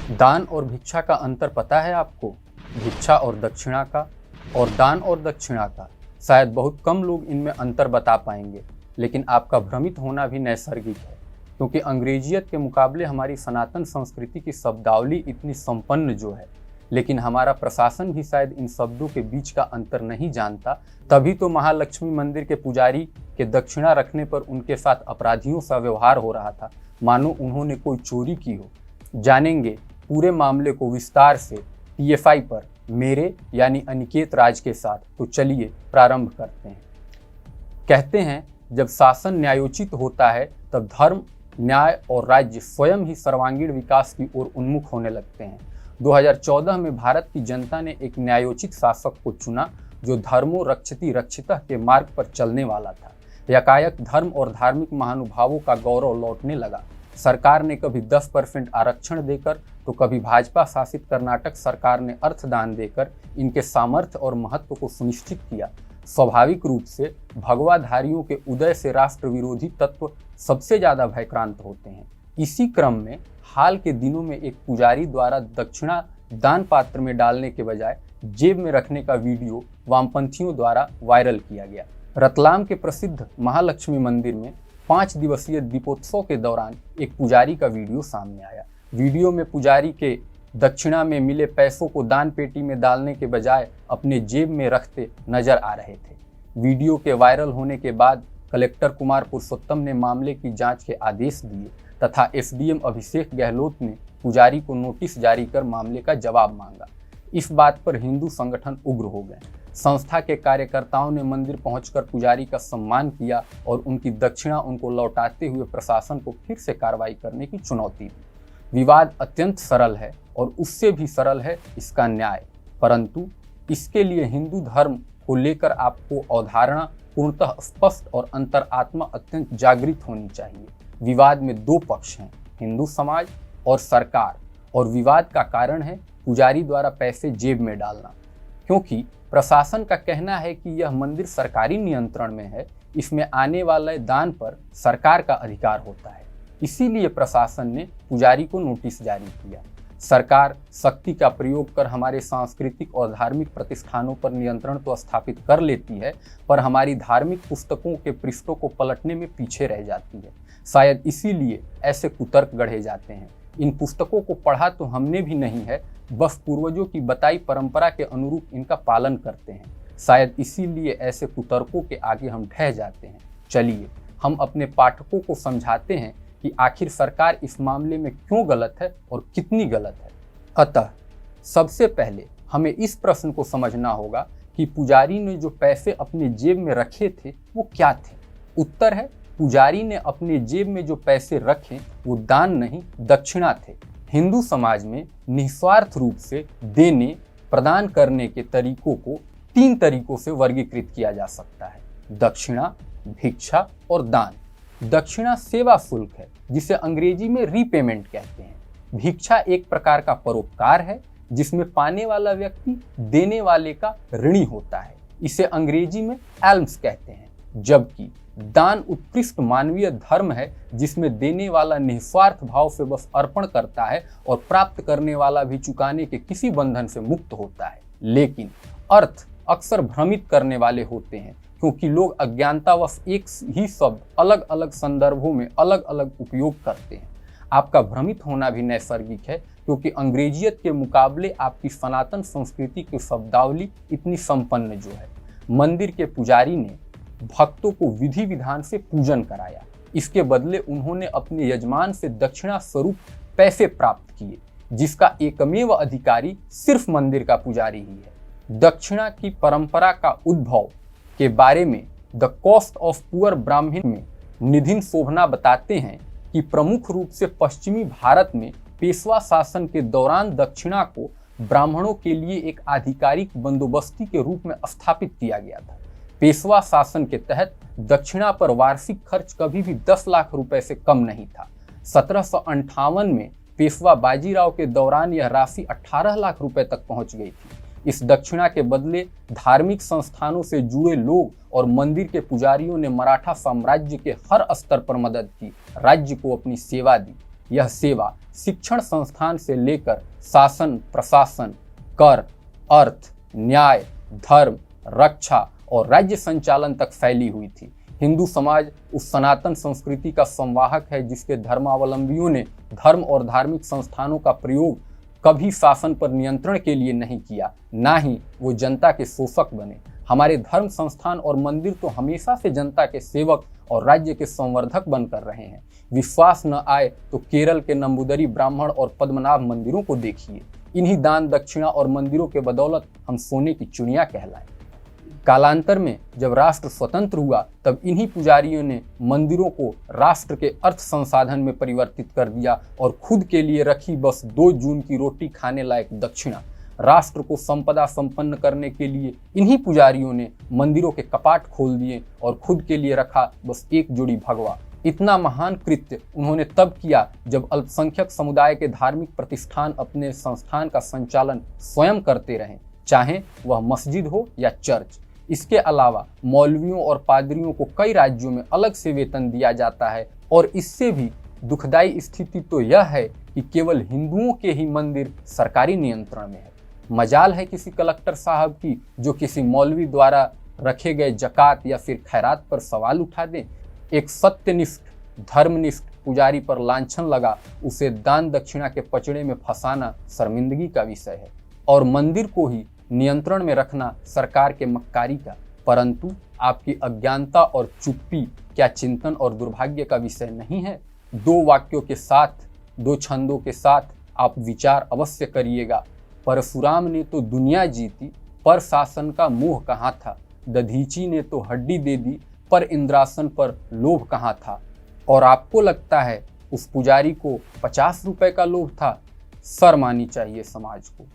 दान और भिक्षा का अंतर पता है आपको? भिक्षा और दक्षिणा का, और दान और दक्षिणा का। शायद बहुत कम लोग इनमें अंतर बता पाएंगे, लेकिन आपका भ्रमित होना भी नैसर्गिक है, क्योंकि अंग्रेजियत के मुकाबले हमारी सनातन संस्कृति की शब्दावली इतनी संपन्न जो है, लेकिन हमारा प्रशासन भी शायद इन शब्दों के बीच का अंतर नहीं जानता। तभी तो महालक्ष्मी मंदिर के पुजारी के दक्षिणा रखने पर उनके साथ अपराधियों सा व्यवहार हो रहा था, मानो उन्होंने कोई चोरी की हो। जानेंगे पूरे मामले को विस्तार से TFI पर मेरे यानी अनिकेत राज के साथ। तो चलिए प्रारंभ करते हैं। कहते हैं जब शासन न्यायोचित होता है तब धर्म, न्याय और राज्य स्वयं ही सर्वांगीण विकास की ओर उन्मुख होने लगते हैं। 2014 में भारत की जनता ने एक न्यायोचित शासक को चुना जो धर्मो रक्षति रक्षितः के मार्ग पर चलने वाला था। यकायक धर्म और धार्मिक महानुभावों का गौरव लौटने लगा। सरकार ने कभी 10% आरक्षण देकर तो कभी भाजपा शासित कर्नाटक सरकार ने अर्थदान देकर इनके सामर्थ्य और महत्व को सुनिश्चित किया। स्वाभाविक रूप से भगवाधारियों के उदय से राष्ट्र विरोधी तत्व सबसे ज्यादा भयक्रांत होते हैं। इसी क्रम में हाल के दिनों में एक पुजारी द्वारा दक्षिणा दान पात्र में डालने के बजाय जेब में रखने का वीडियो वामपंथियों द्वारा वायरल किया गया। रतलाम के प्रसिद्ध महालक्ष्मी मंदिर में 5 दिवसीय दीपोत्सव के दौरान एक पुजारी का वीडियो सामने आया। वीडियो में पुजारी के दक्षिणा में मिले पैसों को दान पेटी में डालने के बजाय अपने जेब में रखते नजर आ रहे थे। वीडियो के वायरल होने के बाद कलेक्टर कुमार पुरुषोत्तम ने मामले की जांच के आदेश दिए तथा SDM अभिषेक गहलोत ने पुजारी को नोटिस जारी कर मामले का जवाब मांगा। इस बात पर हिंदू संगठन उग्र हो गए। संस्था के कार्यकर्ताओं ने मंदिर पहुंचकर पुजारी का सम्मान किया और उनकी दक्षिणा उनको लौटाते हुए प्रशासन को फिर से कार्रवाई करने की चुनौती दी। विवाद अत्यंत सरल है और उससे भी सरल है इसका न्याय, परंतु इसके लिए हिंदू धर्म को लेकर आपको अवधारणा पूर्णतः स्पष्ट और अंतरात्मा अत्यंत जागृत होनी चाहिए। विवाद में 2 पक्ष हैं, हिंदू समाज और सरकार, और विवाद का कारण है पुजारी द्वारा पैसे जेब में डालना। क्योंकि प्रशासन का कहना है कि यह मंदिर सरकारी नियंत्रण में है, इसमें आने वाले दान पर सरकार का अधिकार होता है, इसीलिए प्रशासन ने पुजारी को नोटिस जारी किया। सरकार शक्ति का प्रयोग कर हमारे सांस्कृतिक और धार्मिक प्रतिष्ठानों पर नियंत्रण तो स्थापित कर लेती है, पर हमारी धार्मिक पुस्तकों के पृष्ठों को पलटने में पीछे रह जाती है। शायद इसीलिए ऐसे कुतर्क गढ़े जाते हैं। इन पुस्तकों को पढ़ा तो हमने भी नहीं है, बस पूर्वजों की बताई परंपरा के अनुरूप इनका पालन करते हैं। शायद इसीलिए ऐसे कुतर्कों के आगे हम ढह जाते हैं। चलिए हम अपने पाठकों को समझाते हैं कि आखिर सरकार इस मामले में क्यों गलत है और कितनी गलत है। अतः सबसे पहले हमें इस प्रश्न को समझना होगा कि पुजारी ने जो पैसे अपने जेब में रखे थे वो क्या थे। उत्तर है, पुजारी ने अपने जेब में जो पैसे रखे वो दान नहीं दक्षिणा थे। हिंदू समाज में निस्वार्थ रूप से देने प्रदान करने के तरीकों को 3 तरीकों से वर्गीकृत किया जा सकता है, दक्षिणा, भिक्षा और दान। दक्षिणा सेवा शुल्क है जिसे अंग्रेजी में रीपेमेंट कहते हैं। भिक्षा एक प्रकार का परोपकार है जिसमें पाने वाला व्यक्ति देने वाले का ऋणी होता है, इसे अंग्रेजी में एल्म्स कहते हैं। जबकि दान उत्कृष्ट मानवीय धर्म है जिसमें देने वाला निस्वार्थ भाव से बस अर्पण करता है और प्राप्त करने वाला भी चुकाने के किसी बंधन से मुक्त होता है। लेकिन अर्थ अक्सर भ्रमित करने वाले होते हैं, क्योंकि लोग अज्ञानतावश एक ही शब्द अलग अलग संदर्भों में अलग अलग उपयोग करते हैं। आपका भ्रमित होना भी नैसर्गिक है, क्योंकि अंग्रेजियत के मुकाबले आपकी सनातन संस्कृति की शब्दावली इतनी संपन्न जो है। मंदिर के पुजारी ने भक्तों को विधि विधान से पूजन कराया, इसके बदले उन्होंने अपने यजमान से दक्षिणा स्वरूप पैसे प्राप्त किए, जिसका एकमेव अधिकारी सिर्फ मंदिर का पुजारी ही है। दक्षिणा की परंपरा का उद्भव के बारे में द कॉस्ट ऑफ पुअर ब्राह्मण में निधिन शोभना बताते हैं कि प्रमुख रूप से पश्चिमी भारत में पेशवा शासन के दौरान दक्षिणा को ब्राह्मणों के लिए एक आधिकारिक बंदोबस्ती के रूप में स्थापित किया गया था। पेशवा शासन के तहत दक्षिणा पर वार्षिक खर्च कभी भी 10 लाख रुपए से कम नहीं था। 1758 में पेशवा बाजीराव के दौरान यह राशि 18 लाख रुपए तक पहुंच गई थी। इस दक्षिणा के बदले धार्मिक संस्थानों से जुड़े लोग और मंदिर के पुजारियों ने मराठा साम्राज्य के हर स्तर पर मदद की, राज्य को अपनी सेवा दी। यह सेवा शिक्षण संस्थान से लेकर शासन प्रशासन, कर, अर्थ, न्याय, धर्म, रक्षा और राज्य संचालन तक फैली हुई थी। हिंदू समाज उस सनातन संस्कृति का संवाहक है जिसके धर्मावलंबियों ने धर्म और धार्मिक संस्थानों का प्रयोग कभी शासन पर नियंत्रण के लिए नहीं किया, ना ही वो जनता के शोषक बने। हमारे धर्म संस्थान और मंदिर तो हमेशा से जनता के सेवक और राज्य के संवर्धक बनकर रहे हैं। विश्वास न आए तो केरल के नंबूदरी ब्राह्मण और पद्मनाभ मंदिरों को देखिए। इन्हीं दान दक्षिणा और मंदिरों के बदौलत हम सोने की चिड़िया कहलाए। कालांतर में जब राष्ट्र स्वतंत्र हुआ तब इन्हीं पुजारियों ने मंदिरों को राष्ट्र के अर्थ संसाधन में परिवर्तित कर दिया और खुद के लिए रखी बस 2 जून की रोटी खाने लायक दक्षिणा। राष्ट्र को संपदा संपन्न करने के लिए इन्हीं पुजारियों ने मंदिरों के कपाट खोल दिए और खुद के लिए रखा बस 1 जोड़ी भगवा। इतना महान कृत्य उन्होंने तब किया जब अल्पसंख्यक समुदाय के धार्मिक प्रतिष्ठान अपने संस्थान का संचालन स्वयं करते रहे, चाहे वह मस्जिद हो या चर्च। इसके अलावा मौलवियों और पादरियों को कई राज्यों में अलग से वेतन दिया जाता है और इससे भी दुखदायी स्थिति तो यह है कि केवल हिंदुओं के ही मंदिर सरकारी नियंत्रण में है। मजाल है किसी कलेक्टर साहब की जो किसी मौलवी द्वारा रखे गए जकात या फिर खैरात पर सवाल उठा दें। एक सत्यनिष्ठ धर्मनिष्ठ पुजारी पर लांछन लगा, उसे दान दक्षिणा के पचड़े में फंसाना शर्मिंदगी का विषय है और मंदिर को ही नियंत्रण में रखना सरकार के मक्कारी का। परंतु आपकी अज्ञानता और चुप्पी क्या चिंतन और दुर्भाग्य का विषय नहीं है? 2 वाक्यों के साथ, 2 छंदों के साथ आप विचार अवश्य करिएगा। परशुराम ने तो दुनिया जीती, पर शासन का मोह कहाँ था। दधीची ने तो हड्डी दे दी, पर इंद्रासन पर लोभ कहाँ था। और आपको लगता है उस पुजारी को 50 रुपए का लोभ था? शर्म आनी चाहिए समाज को।